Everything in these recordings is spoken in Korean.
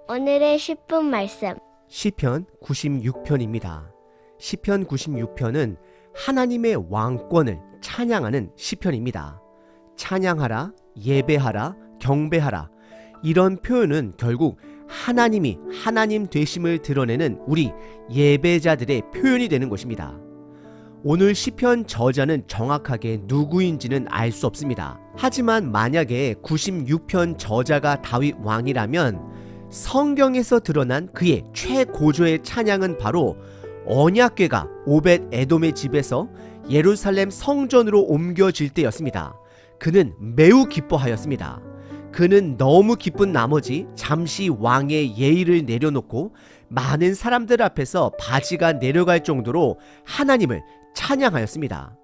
오늘의 10분 말씀. 시편 96편입니다. 시편 96편은 하나님의 왕권을 찬양하는 시편입니다. 찬양하라, 예배하라, 경배하라, 이런 표현은 결국 하나님이 하나님 되심을 드러내는 우리 예배자들의 표현이 되는 것입니다. 오늘 시편 저자는 정확하게 누구인지는 알 수 없습니다. 하지만 만약에 96편 저자가 다윗 왕이라면 성경에서 드러난 그의 최고조의 찬양은 바로 언약궤가 오벳 에돔의 집에서 예루살렘 성전으로 옮겨질 때였습니다. 그는 매우 기뻐하였습니다. 그는 너무 기쁜 나머지 잠시 왕의 예의를 내려놓고 많은 사람들 앞에서 바지가 내려갈 정도로 하나님을 찬양하였습니다.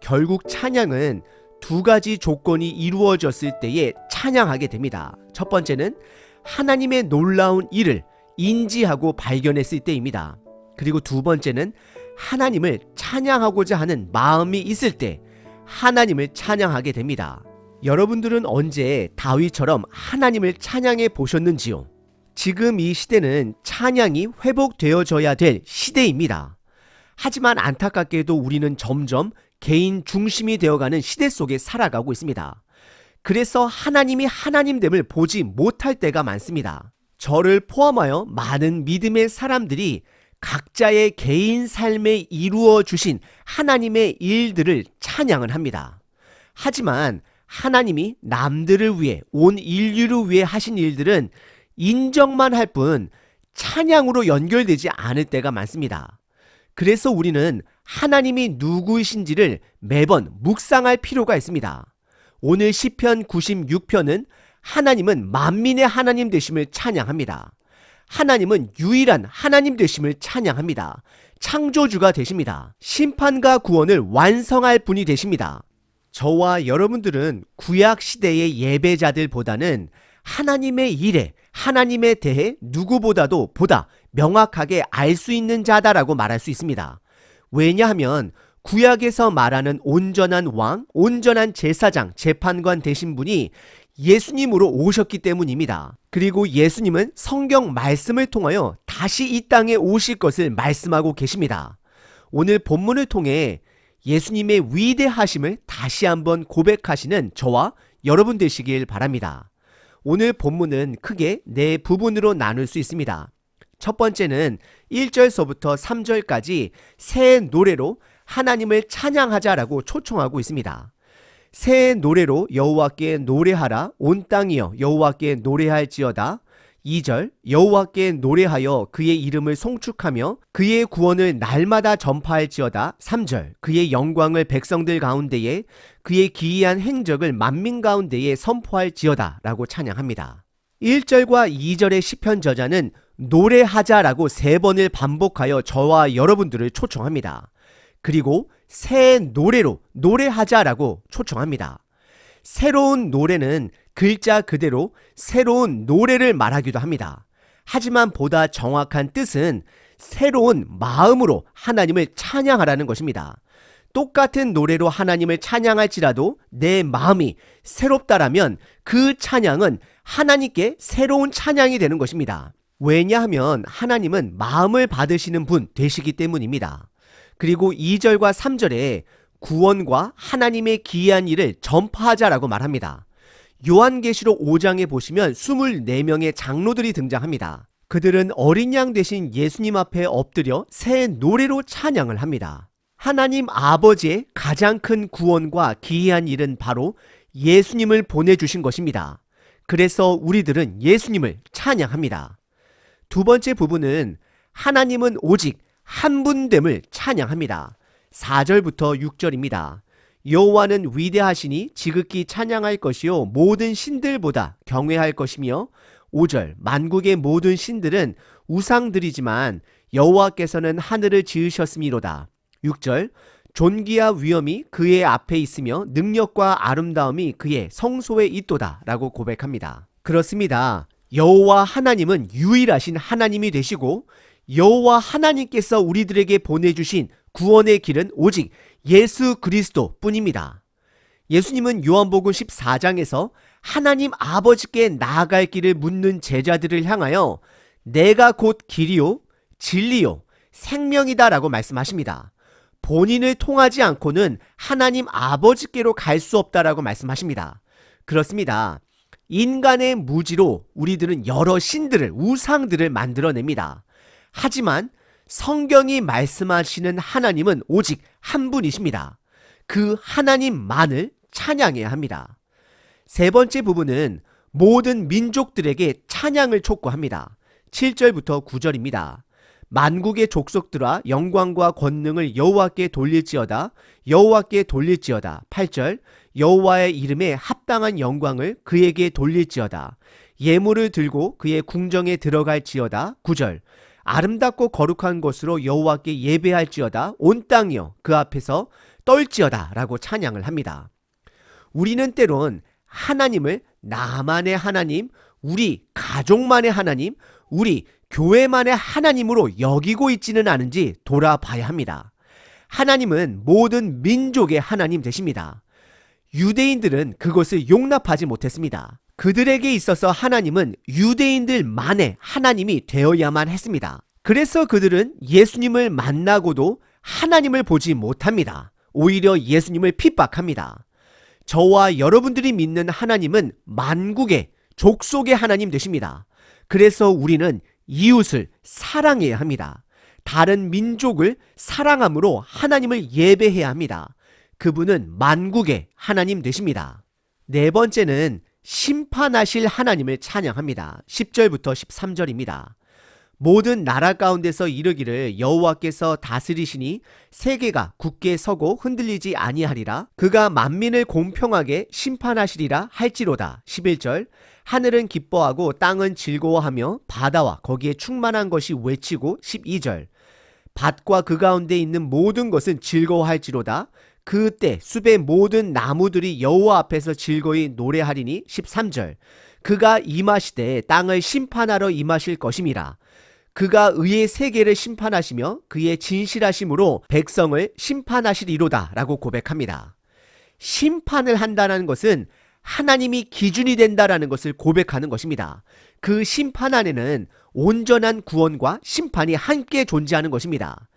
결국 찬양은 두 가지 조건이 이루어졌을 때에 찬양하게 됩니다. 첫 번째는 하나님의 놀라운 일을 인지하고 발견했을 때입니다. 그리고 두 번째는 하나님을 찬양하고자 하는 마음이 있을 때 하나님을 찬양하게 됩니다. 여러분들은 언제 다윗처럼 하나님을 찬양해 보셨는지요? 지금 이 시대는 찬양이 회복되어져야 될 시대입니다. 하지만 안타깝게도 우리는 점점 개인 중심이 되어가는 시대 속에 살아가고 있습니다. 그래서 하나님이 하나님됨을 보지 못할 때가 많습니다. 저를 포함하여 많은 믿음의 사람들이 각자의 개인 삶에 이루어 주신 하나님의 일들을 찬양을 합니다. 하지만 하나님이 남들을 위해, 온 인류를 위해 하신 일들은 인정만 할 뿐 찬양으로 연결되지 않을 때가 많습니다. 그래서 우리는 하나님이 누구이신지를 매번 묵상할 필요가 있습니다. 오늘 시편 96편은 하나님은 만민의 하나님 되심을 찬양합니다. 하나님은 유일한 하나님 되심을 찬양합니다. 창조주가 되십니다. 심판과 구원을 완성할 분이 되십니다. 저와 여러분들은 구약 시대의 예배자들보다는 하나님의 일에, 하나님에 대해 누구보다도 보다 명확하게 알 수 있는 자다라고 말할 수 있습니다. 왜냐하면 구약에서 말하는 온전한 왕, 온전한 제사장, 재판관 되신 분이 예수님으로 오셨기 때문입니다. 그리고 예수님은 성경 말씀을 통하여 다시 이 땅에 오실 것을 말씀하고 계십니다. 오늘 본문을 통해 예수님의 위대하심을 다시 한번 고백하시는 저와 여러분 되시길 바랍니다. 오늘 본문은 크게 네 부분으로 나눌 수 있습니다. 첫 번째는 1절서부터 3절까지 새 노래로 하나님을 찬양하자라고 초청하고 있습니다. 새 노래로 여호와께 노래하라, 온 땅이여 여호와께 노래할지어다. 2절, 여호와께 노래하여 그의 이름을 송축하며 그의 구원을 날마다 전파할지어다. 3절, 그의 영광을 백성들 가운데에, 그의 기이한 행적을 만민 가운데에 선포할지어다 라고 찬양합니다. 1절과 2절의 시편 저자는 노래하자라고 3번을 반복하여 저와 여러분들을 초청합니다. 그리고 새 노래로 노래하자라고 초청합니다. 새로운 노래는 글자 그대로 새로운 노래를 말하기도 합니다. 하지만 보다 정확한 뜻은 새로운 마음으로 하나님을 찬양하라는 것입니다. 똑같은 노래로 하나님을 찬양할지라도 내 마음이 새롭다라면 그 찬양은 하나님께 새로운 찬양이 되는 것입니다. 왜냐하면 하나님은 마음을 받으시는 분 되시기 때문입니다. 그리고 2절과 3절에 구원과 하나님의 기이한 일을 전파하자라고 말합니다. 요한계시록 5장에 보시면 24명의 장로들이 등장합니다. 그들은 어린 양 되신 예수님 앞에 엎드려 새 노래로 찬양을 합니다. 하나님 아버지의 가장 큰 구원과 기이한 일은 바로 예수님을 보내주신 것입니다. 그래서 우리들은 예수님을 찬양합니다. 두 번째 부분은 하나님은 오직 한 분됨을 찬양합니다. 4절부터 6절입니다. 여호와는 위대하시니 지극히 찬양할 것이요 모든 신들보다 경외할 것이며 5절, 만국의 모든 신들은 우상들이지만 여호와께서는 하늘을 지으셨음이로다. 6절, 존귀와 위엄이 그의 앞에 있으며 능력과 아름다움이 그의 성소에 있도다 라고 고백합니다. 그렇습니다. 여호와 하나님은 유일하신 하나님이 되시고 여호와 하나님께서 우리들에게 보내주신 구원의 길은 오직 예수 그리스도 뿐입니다. 예수님은 요한복음 14장에서 하나님 아버지께 나아갈 길을 묻는 제자들을 향하여 내가 곧 길이요 진리요 생명이다 라고 말씀하십니다. 본인을 통하지 않고는 하나님 아버지께로 갈 수 없다라고 말씀하십니다. 그렇습니다. 인간의 무지로 우리들은 여러 신들을, 우상들을 만들어냅니다. 하지만 성경이 말씀하시는 하나님은 오직 한 분이십니다. 그 하나님만을 찬양해야 합니다. 세 번째 부분은 모든 민족들에게 찬양을 촉구합니다. 7절부터 9절입니다. 만국의 족속들아 영광과 권능을 여호와께 돌릴지어다. 여호와께 돌릴지어다. 8절 여호와의 이름에 합당한 영광을 그에게 돌릴지어다. 예물을 들고 그의 궁정에 들어갈지어다. 9절 아름답고 거룩한 것으로 여호와께 예배할지어다. 온 땅이여 그 앞에서 떨지어다 라고 찬양을 합니다. 우리는 때론 하나님을 나만의 하나님, 우리 가족만의 하나님, 우리 교회만의 하나님으로 여기고 있지는 않은지 돌아봐야 합니다. 하나님은 모든 민족의 하나님 되십니다. 유대인들은 그것을 용납하지 못했습니다. 그들에게 있어서 하나님은 유대인들만의 하나님이 되어야만 했습니다. 그래서 그들은 예수님을 만나고도 하나님을 보지 못합니다. 오히려 예수님을 핍박합니다. 저와 여러분들이 믿는 하나님은 만국의 족속의 하나님 되십니다. 그래서 우리는 이웃을 사랑해야 합니다. 다른 민족을 사랑함으로 하나님을 예배해야 합니다. 그분은 만국의 하나님 되십니다. 네 번째는 심판하실 하나님을 찬양합니다. 10절부터 13절입니다. 모든 나라 가운데서 이르기를 여호와께서 다스리시니 세계가 굳게 서고 흔들리지 아니하리라. 그가 만민을 공평하게 심판하시리라 할지로다. 11절 하늘은 기뻐하고 땅은 즐거워하며 바다와 거기에 충만한 것이 외치고. 12절 밭과 그 가운데 있는 모든 것은 즐거워할지로다. 그때 숲의 모든 나무들이 여호와 앞에서 즐거이 노래하리니. 13절 그가 임하시되 땅을 심판하러 임하실 것임이라. 그가 의의 세계를 심판하시며 그의 진실하심으로 백성을 심판하시리로다 라고 고백합니다. 심판을 한다는 것은 하나님이 기준이 된다라는 것을 고백하는 것입니다. 그 심판 안에는 온전한 구원과 심판이 함께 존재하는 것입니다.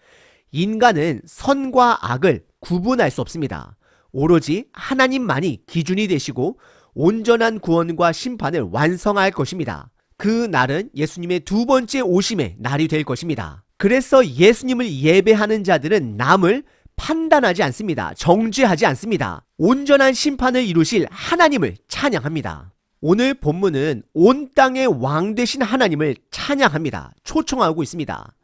인간은 선과 악을 구분할 수 없습니다. 오로지 하나님만이 기준이 되시고 온전한 구원과 심판을 완성할 것입니다. 그 날은 예수님의 두 번째 오심의 날이 될 것입니다. 그래서 예수님을 예배하는 자들은 남을 판단하지 않습니다. 정죄하지 않습니다. 온전한 심판을 이루실 하나님을 찬양합니다. 오늘 본문은 온 땅의 왕 되신 하나님을 찬양합니다. 초청하고 있습니다.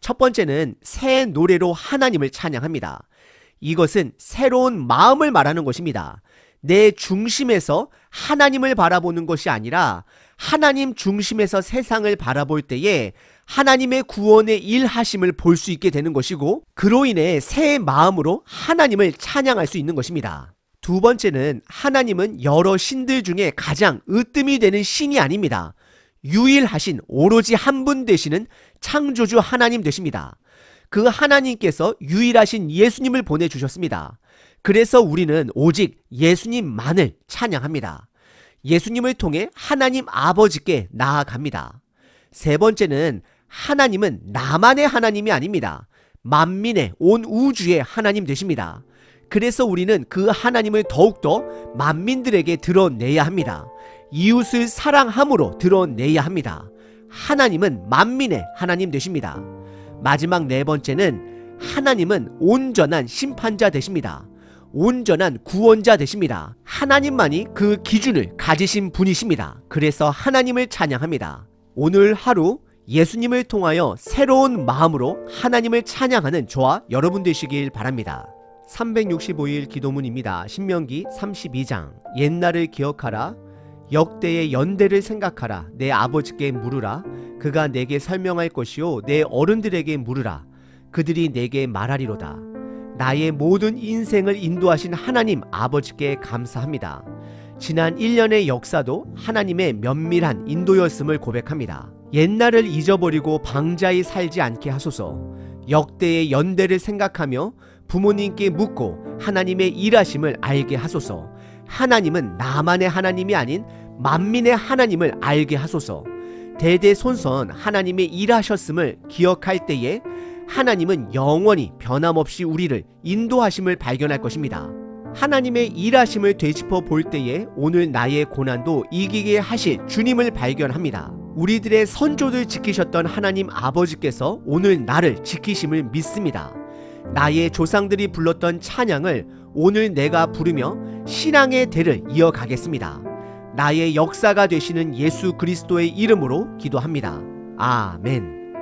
첫 번째는 새 노래로 하나님을 찬양합니다. 이것은 새로운 마음을 말하는 것입니다. 내 중심에서 하나님을 바라보는 것이 아니라 하나님 중심에서 세상을 바라볼 때에 하나님의 구원의 일하심을 볼 수 있게 되는 것이고, 그로 인해 새 마음으로 하나님을 찬양할 수 있는 것입니다. 두 번째는 하나님은 여러 신들 중에 가장 으뜸이 되는 신이 아닙니다. 유일하신 오로지 한 분 되시는 창조주 하나님 되십니다. 그 하나님께서 유일하신 예수님을 보내주셨습니다. 그래서 우리는 오직 예수님만을 찬양합니다. 예수님을 통해 하나님 아버지께 나아갑니다. 세 번째는 하나님은 나만의 하나님이 아닙니다. 만민의 온 우주의 하나님 되십니다. 그래서 우리는 그 하나님을 더욱더 만민들에게 드러내야 합니다. 이웃을 사랑함으로 드러내야 합니다. 하나님은 만민의 하나님 되십니다. 마지막 네 번째는 하나님은 온전한 심판자 되십니다. 온전한 구원자 되십니다. 하나님만이 그 기준을 가지신 분이십니다. 그래서 하나님을 찬양합니다. 오늘 하루 예수님을 통하여 새로운 마음으로 하나님을 찬양하는 저와 여러분 되시길 바랍니다. 365일 기도문입니다. 신명기 32장. 옛날을 기억하라. 역대의 연대를 생각하라. 내 아버지께 물으라. 그가 내게 설명할 것이요 내 어른들에게 물으라. 그들이 내게 말하리로다. 나의 모든 인생을 인도하신 하나님 아버지께 감사합니다. 지난 1년의 역사도 하나님의 면밀한 인도였음을 고백합니다. 옛날을 잊어버리고 방자히 살지 않게 하소서. 역대의 연대를 생각하며 부모님께 묻고 하나님의 일하심을 알게 하소서. 하나님은 나만의 하나님이 아닌 만민의 하나님을 알게 하소서. 대대손손 하나님의 일하셨음을 기억할 때에 하나님은 영원히 변함없이 우리를 인도하심을 발견할 것입니다. 하나님의 일하심을 되짚어 볼 때에 오늘 나의 고난도 이기게 하실 주님을 발견합니다. 우리들의 선조들 지키셨던 하나님 아버지께서 오늘 나를 지키심을 믿습니다. 나의 조상들이 불렀던 찬양을 오늘 내가 부르며 신앙의 대를 이어가겠습니다. 나의 역사가 되시는 예수 그리스도의 이름으로 기도합니다. 아멘.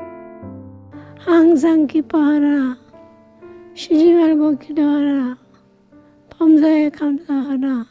항상 기뻐하라. 쉬지 말고 기도하라. 범사에 감사하라.